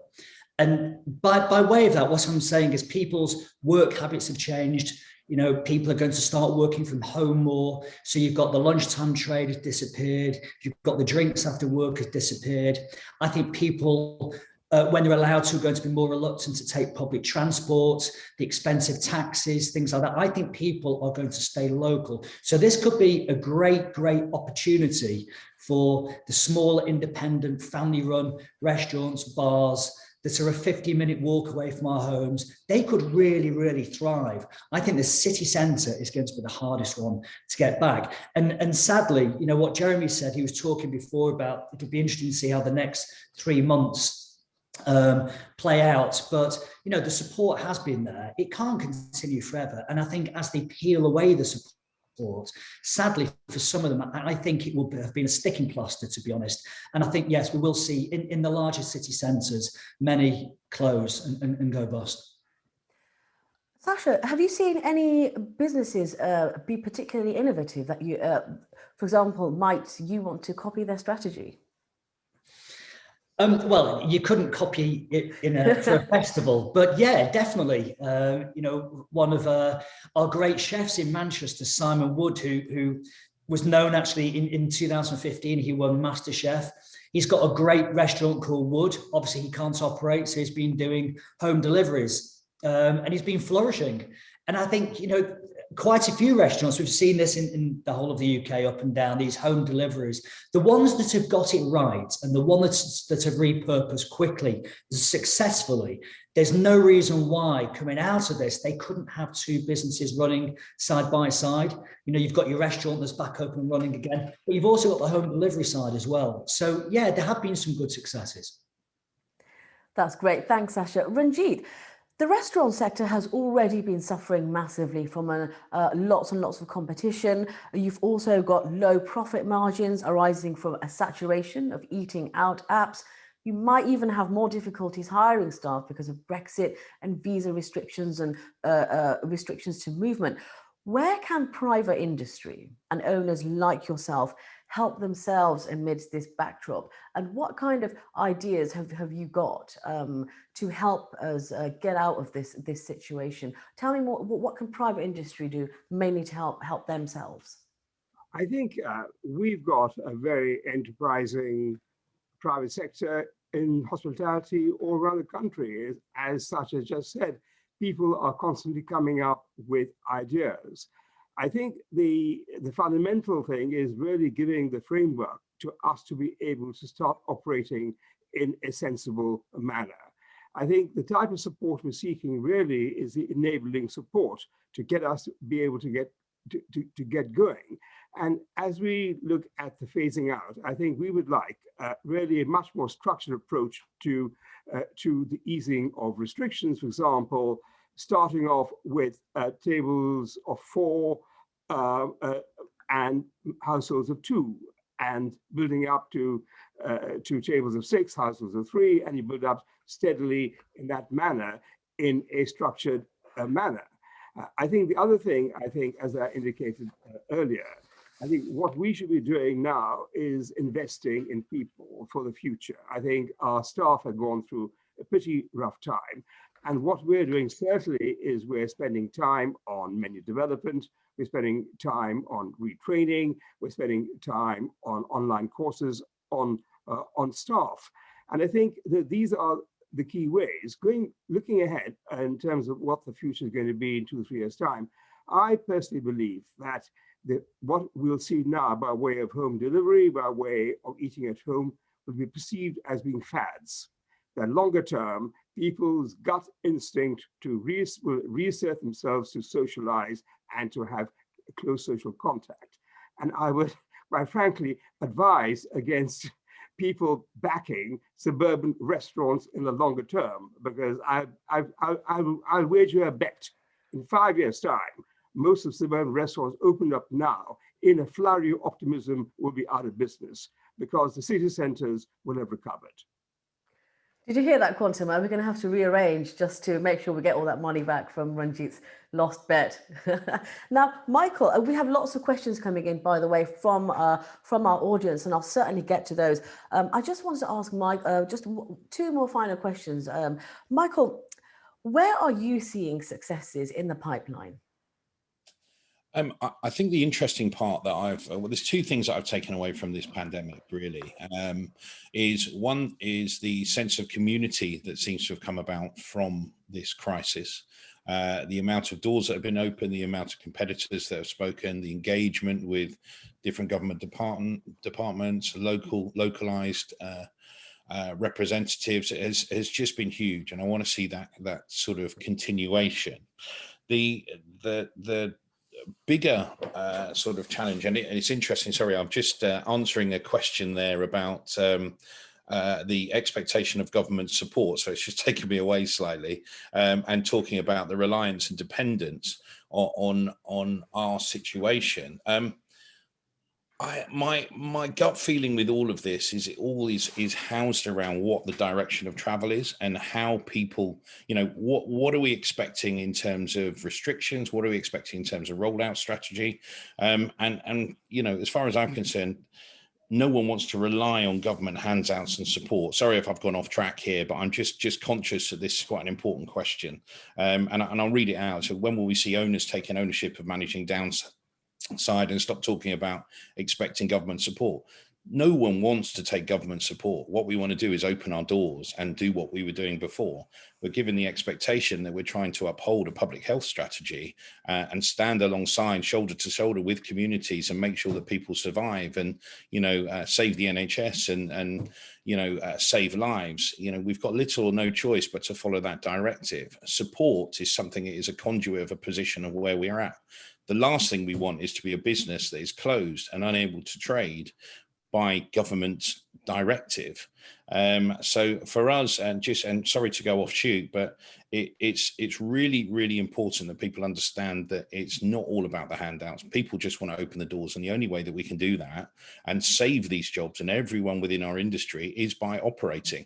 [SPEAKER 2] And by way of that, what I'm saying is people's work habits have changed. You know, people are going to start working from home more. So you've got the lunchtime trade has disappeared. You've got the drinks after work has disappeared. I think people, when they're allowed to, are going to be more reluctant to take public transport, the expensive taxis, things like that. I think people are going to stay local. So this could be a great opportunity for the small, independent, family-run restaurants, bars that are a 50-minute walk away from our homes. They could really thrive. I think the city centre is going to be the hardest one to get back. And sadly, you know, what Jeremy said, he was talking before about, it'll be interesting to see how the next 3 months play out. But, you know, the support has been there. It can't continue forever. And I think as they peel away the support, sadly for some of them, I think it will have been a sticking plaster, to be honest. And I think, yes, we will see in the larger city centres, many close and go bust.
[SPEAKER 1] Sasha, have you seen any businesses be particularly innovative that you, for example, might you want to copy their strategy?
[SPEAKER 2] Well, you couldn't copy it for a festival, but yeah, definitely. You know, one of our great chefs in Manchester, Simon Wood, who was known actually in 2015, he won MasterChef. He's got a great restaurant called Wood. Obviously, he can't operate, so he's been doing home deliveries, and he's been flourishing. And I think, you know, quite a few restaurants, we've seen this in the whole of the UK up and down, these home deliveries, the ones that have got it right and the ones that have repurposed quickly, successfully, there's no reason why coming out of this, they couldn't have two businesses running side by side. You know, you've got your restaurant that's back open and running again, but you've also got the home delivery side as well. So yeah, there have been some good successes.
[SPEAKER 1] That's great. Thanks, Sasha. Ranjit, the restaurant sector has already been suffering massively from lots and lots of competition. You've also got low profit margins arising from a saturation of eating out apps. You might even have more difficulties hiring staff because of Brexit and visa restrictions and restrictions to movement. Where can private industry and owners like yourself help themselves amidst this backdrop? And what kind of ideas have you got to help us get out of this situation? Tell me more, what can private industry do mainly to help themselves?
[SPEAKER 3] I think we've got a very enterprising private sector in hospitality all around the country. As such as just said, people are constantly coming up with ideas. I think the fundamental thing is really giving the framework to us to be able to start operating in a sensible manner. I think the type of support we're seeking really is the enabling support to get us to be able to get going. And as we look at the phasing out, I think we would like really a much more structured approach to the easing of restrictions. For example, starting off with tables of 4 and households of 2, and building up to tables of 6, households of 3, and you build up steadily in that manner, in a structured manner. I think the other thing, as I indicated earlier, I think what we should be doing now is investing in people for the future. I think our staff have gone through a pretty rough time. And what we're doing certainly is we're spending time on menu development, we're spending time on retraining, we're spending time on online courses on staff. And I think that these are the key ways. Looking ahead in terms of what the future is going to be in 2 or 3 years' time, I personally believe that what we'll see now by way of home delivery, by way of eating at home, will be perceived as being fads. That longer term, people's gut instinct to reassert themselves to socialize and to have close social contact. And I would, quite frankly, advise against people backing suburban restaurants in the longer term, because I'll wager a bet in 5 years' time, most of suburban restaurants opened up now in a flurry of optimism will be out of business because the city centres will have recovered.
[SPEAKER 1] Did you hear that, Quantum? We're going to have to rearrange just to make sure we get all that money back from Ranjit's lost bet. Now, Michael, we have lots of questions coming in, by the way, from our audience, and I'll certainly get to those. I just wanted to ask Mike just two more final questions. Michael, where are you seeing successes in the pipeline?
[SPEAKER 4] I think the interesting part that well, there's two things that I've taken away from this pandemic, really, is one is the sense of community that seems to have come about from this crisis. The amount of doors that have been open, the amount of competitors that have spoken, the engagement with different government departments, localized representatives has just been huge. And I want to see that sort of continuation. The bigger sort of challenge, and it's interesting, sorry, I'm just answering a question there about the expectation of government support, so it's just taken me away slightly, and talking about the reliance and dependence on our situation. My gut feeling with all of this is it all is housed around what the direction of travel is and how people, what are we expecting in terms of restrictions? What are we expecting in terms of rollout strategy? And as far as I'm concerned, no one wants to rely on government handouts and support. Sorry if I've gone off track here, but I'm just conscious that this is quite an important question. And I'll read it out. So when will we see owners taking ownership of managing downside and stop talking about expecting government support? No one wants to take government support. What we want to do is open our doors and do what we were doing before. We're given the expectation that we're trying to uphold a public health strategy and stand alongside, shoulder to shoulder with communities and make sure that people survive and, save the NHS and save lives. We've got little or no choice but to follow that directive. Support is something that is a conduit of a position of where we are at. The last thing we want is to be a business that is closed and unable to trade by government directive. So for us, and sorry to go offshoot, but it's really, really important that people understand that it's not all about the handouts. People just want to open the doors, and the only way that we can do that and save these jobs and everyone within our industry is by operating.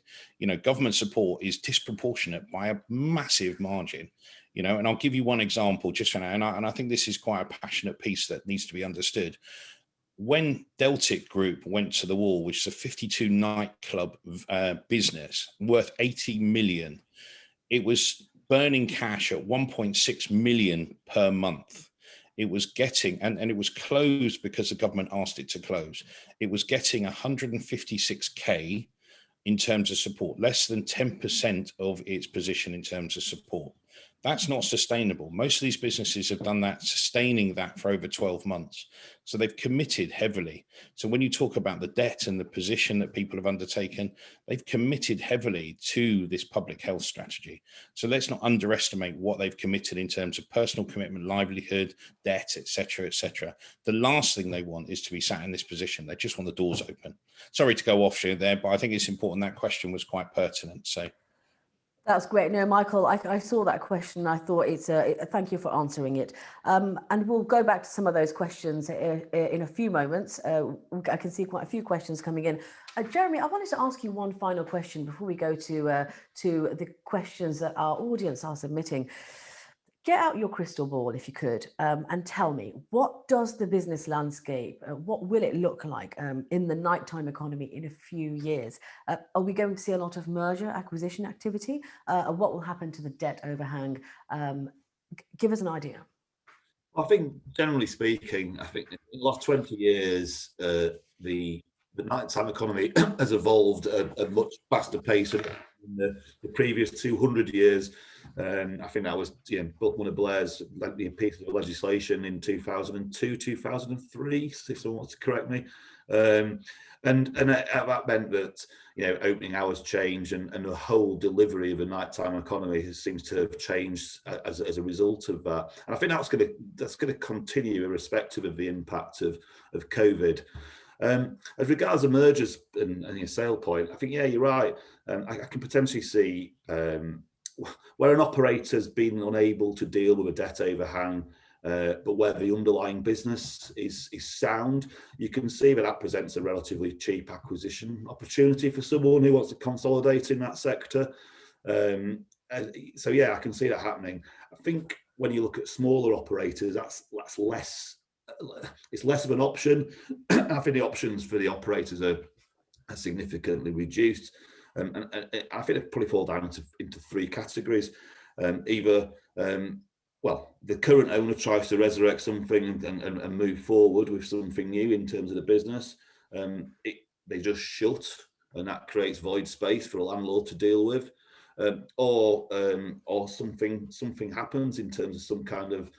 [SPEAKER 4] Government support is disproportionate by a massive margin. And I'll give you one example just for now, and I think this is quite a passionate piece that needs to be understood. When Deltic Group went to the wall, which is a 52 nightclub business worth 80 million, it was burning cash at 1.6 million per month. It was getting, and it was closed because the government asked it to close. It was getting 156k in terms of support, less than 10% of its position in terms of support. That's not sustainable. Most of these businesses have done that, sustaining that for over 12 months. So they've committed heavily. So when you talk about the debt and the position that people have undertaken, they've committed heavily to this public health strategy. So let's not underestimate what they've committed in terms of personal commitment, livelihood, debt, etc., etc. The last thing they want is to be sat in this position. They just want the doors open. Sorry to go offshore there, but I think it's important. That question was quite pertinent. So.
[SPEAKER 1] That's great. No, Michael, I saw that question. I thought thank you for answering it. And we'll go back to some of those questions in a few moments. I can see quite a few questions coming in. Jeremy, I wanted to ask you one final question before we go to the questions that our audience are submitting. Get out your crystal ball, if you could, and tell me, what does the business landscape, what will it look like in the nighttime economy in a few years? Are we going to see a lot of merger acquisition activity? What will happen to the debt overhang? Give us an idea.
[SPEAKER 5] I think, generally speaking, in the last 20 years, the nighttime economy has evolved at a much faster pace than the previous 200 years. I think that was one of Blair's pieces of legislation in 2002, 2003, if someone wants to correct me. And that meant that opening hours change and the whole delivery of a nighttime economy seems to have changed as a result of that. And I think that's going to continue irrespective of the impact of COVID. As regards the mergers and your sale point, I think, yeah, you're right. I can potentially see where an operator's been unable to deal with a debt overhang, but where the underlying business is sound, you can see that presents a relatively cheap acquisition opportunity for someone who wants to consolidate in that sector. So yeah, I can see that happening. I think when you look at smaller operators, that's less. It's less of an option. I think the options for the operators are significantly reduced. And I think it probably fall down into three categories. Either the current owner tries to resurrect something and move forward with something new in terms of the business. They just shut, and that creates void space for a landlord to deal with. Or something happens in terms of some kind of,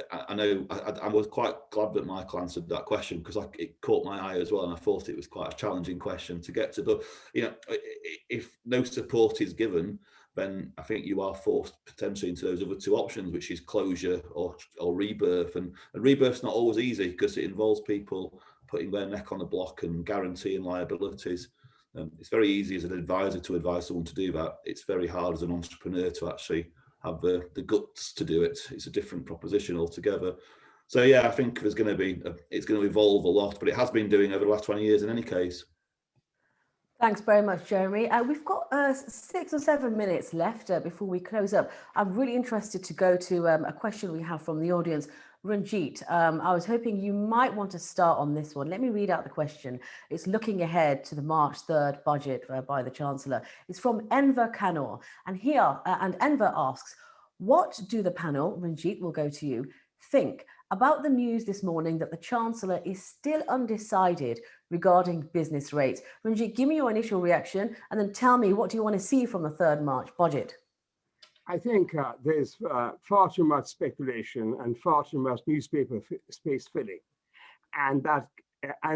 [SPEAKER 5] I know I was quite glad that Michael answered that question, because it caught my eye as well, and I thought it was quite a challenging question to get to. But if no support is given, then I think you are forced potentially into those other two options, which is closure or rebirth. And rebirth's not always easy, because it involves people putting their neck on the block and guaranteeing liabilities. It's very easy as an advisor to advise someone to do that. It's very hard as an entrepreneur to actually have the guts to do it. It's a different proposition altogether. So yeah, I think it's going to evolve a lot, but it has been doing over the last 20 years in any case.
[SPEAKER 1] Thanks very much, Jeremy. We've got 6 or 7 minutes left before we close up. I'm really interested to go to a question we have from the audience. Ranjit, I was hoping you might want to start on this one. Let me read out the question. It's looking ahead to the March 3rd budget by the Chancellor. It's from Enver Kanor. And Enver asks, what do the panel, Ranjit, will go to you, think about the news this morning that the Chancellor is still undecided regarding business rates? Ranjit, give me your initial reaction and then tell me, what do you want to see from the 3rd March budget?
[SPEAKER 3] I think there's far too much speculation and far too much newspaper space filling, and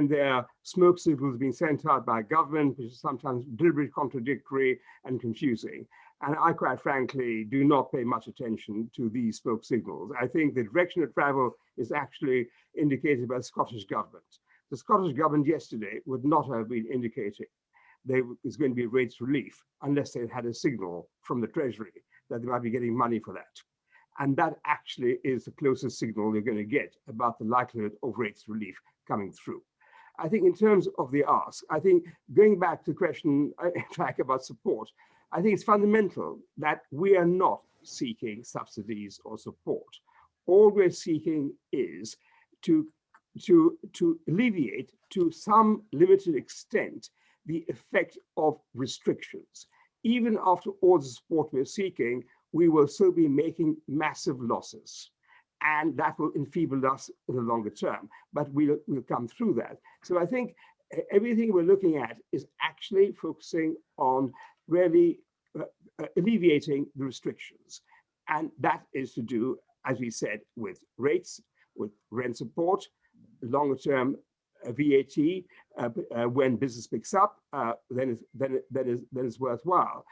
[SPEAKER 3] there are smoke signals being sent out by government, which is sometimes deliberately contradictory and confusing. And I, quite frankly, do not pay much attention to these smoke signals. I think the direction of travel is actually indicated by the Scottish government. The Scottish government yesterday would not have been indicating there is going to be rates relief unless they had a signal from the Treasury that they might be getting money for that. And that actually is the closest signal you're going to get about the likelihood of rates relief coming through. I think in terms of the ask, I think going back to the question, in fact, about support, I think it's fundamental that we are not seeking subsidies or support. All we're seeking is to alleviate, to some limited extent, the effect of restrictions. Even after all the support we're seeking, we will still be making massive losses. And that will enfeeble us in the longer term, but we'll come through that. So I think everything we're looking at is actually focusing on really alleviating the restrictions. And that is to do, as we said, with rates, with rent support, longer term VAT, when business picks up, then it's worthwhile,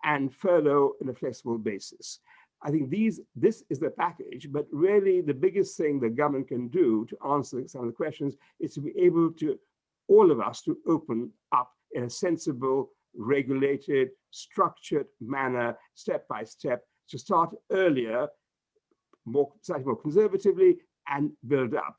[SPEAKER 3] and furlough in a flexible basis. I think this is the package, but really the biggest thing the government can do to answer some of the questions is to be able to, all of us, to open up in a sensible, regulated, structured manner, step by step, to start earlier, slightly more conservatively, and build up.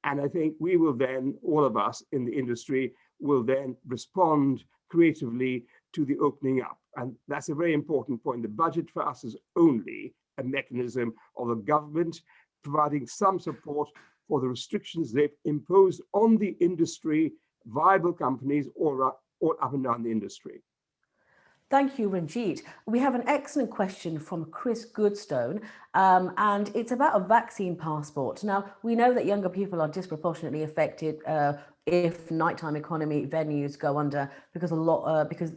[SPEAKER 3] And I think we will then, all of us in the industry, will then respond creatively to the opening up. And that's a very important point. The budget for us is only a mechanism of the government providing some support for the restrictions they've imposed on the industry, viable companies, or up and down the industry.
[SPEAKER 1] Thank you, Ranjit. We have an excellent question from Chris Goodstone, and it's about a vaccine passport. Now, we know that younger people are disproportionately affected if nighttime economy venues go under, because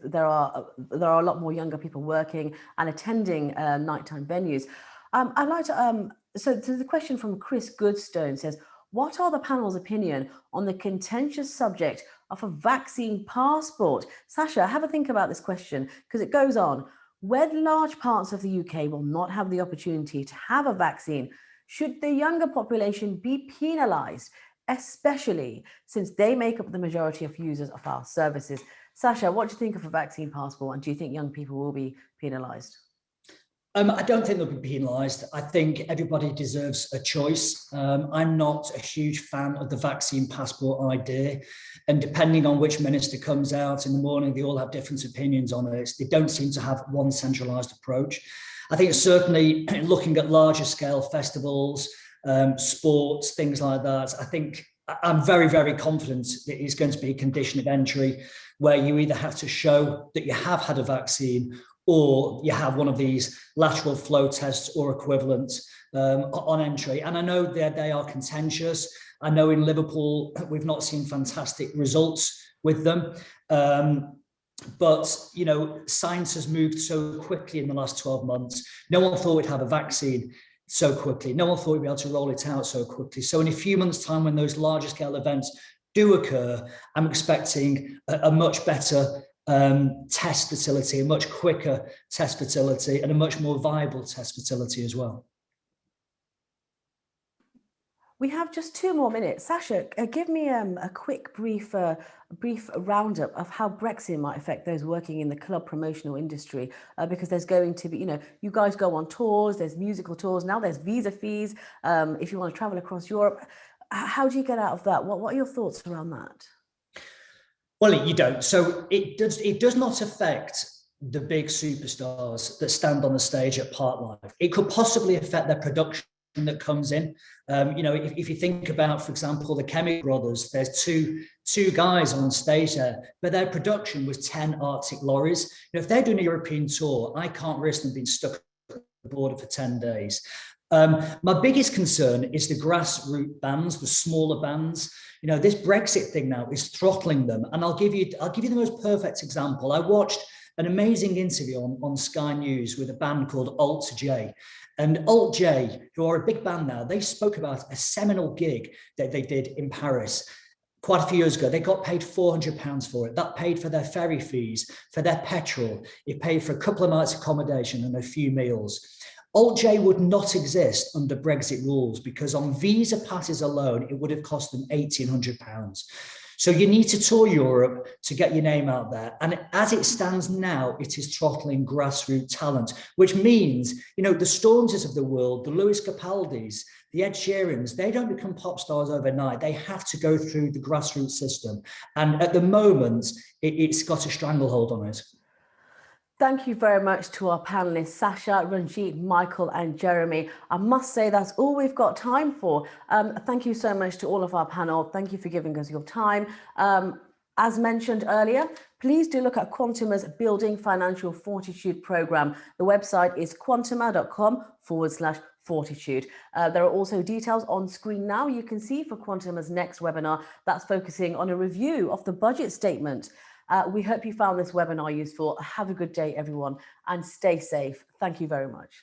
[SPEAKER 1] there are a lot more younger people working and attending nighttime venues. I'd like to so the question from Chris Goodstone says, what are the panel's opinion on the contentious subject of a vaccine passport? Sasha, have a think about this question, because it goes on. When large parts of the UK will not have the opportunity to have a vaccine, should the younger population be penalised? especially since they make up the majority of users of our services. Sasha, what do you think of a vaccine passport, and do you think young people will be penalised?
[SPEAKER 2] I don't think they'll be penalised. I think everybody deserves a choice. I'm not a huge fan of the vaccine passport idea. And depending on which minister comes out in the morning, they all have different opinions on it. They don't seem to have one centralised approach. I think certainly looking at larger scale festivals, sports, things like that, I think I'm very, very confident that it's going to be a condition of entry where you either have to show that you have had a vaccine or you have one of these lateral flow tests or equivalent on entry. And I know that they are contentious. I know in Liverpool, we've not seen fantastic results with them. But, you know, science has moved so quickly in the last 12 months. No one thought we'd have a vaccine so quickly. No one thought we'd be able to roll it out so quickly. So in a few months' time, when those larger scale events do occur, I'm expecting a much better test facility, a much quicker test facility, and a much more viable test facility as well.
[SPEAKER 1] We have just 2 more minutes. Sasha, give me a quick brief roundup of how Brexit might affect those working in the club promotional industry, because there's going to be, you know, you guys go on tours, there's musical tours, now there's visa fees if you want to travel across Europe. How do you get out of that? What are your thoughts around that?
[SPEAKER 2] Well, you don't. So it does not affect the big superstars that stand on the stage at Parklife. It could possibly affect their production that comes in. You know, if you think about, for example, the Chemical Brothers, there's two guys on stage there, but their production was 10 Arctic lorries. You know, if they're doing a European tour, I can't risk them being stuck at the border for 10 days. My biggest concern is the grassroots bands, the smaller bands. You know, this Brexit thing now is throttling them. And I'll give you the most perfect example. I watched an amazing interview on Sky News with a band called Alt-J. And Alt-J, who are a big band now, they spoke about a seminal gig that they did in Paris quite a few years ago. They got paid £400 for it. That paid for their ferry fees, for their petrol. It paid for a couple of nights accommodation and a few meals. Alt-J would not exist under Brexit rules because on visa passes alone, it would have cost them £1,800. So you need to tour Europe to get your name out there. And as it stands now, it is throttling grassroots talent, which means, you know, the Stormzys of the world, the Lewis Capaldis, the Ed Sheerans, they don't become pop stars overnight. They have to go through the grassroots system. And at the moment, it's got a stranglehold on it.
[SPEAKER 1] Thank you very much to our panelists, Sasha, Ranjit, Michael and Jeremy. I must say that's all we've got time for. Thank you so much to all of our panel. Thank you for giving us your time. As mentioned earlier, please do look at Quantima's Building Financial Fortitude programme. The website is quantima.com/fortitude. There are also details on screen now you can see for Quantima's next webinar that's focusing on a review of the budget statement. We hope you found this webinar useful. Have a good day, everyone, and stay safe. Thank you very much.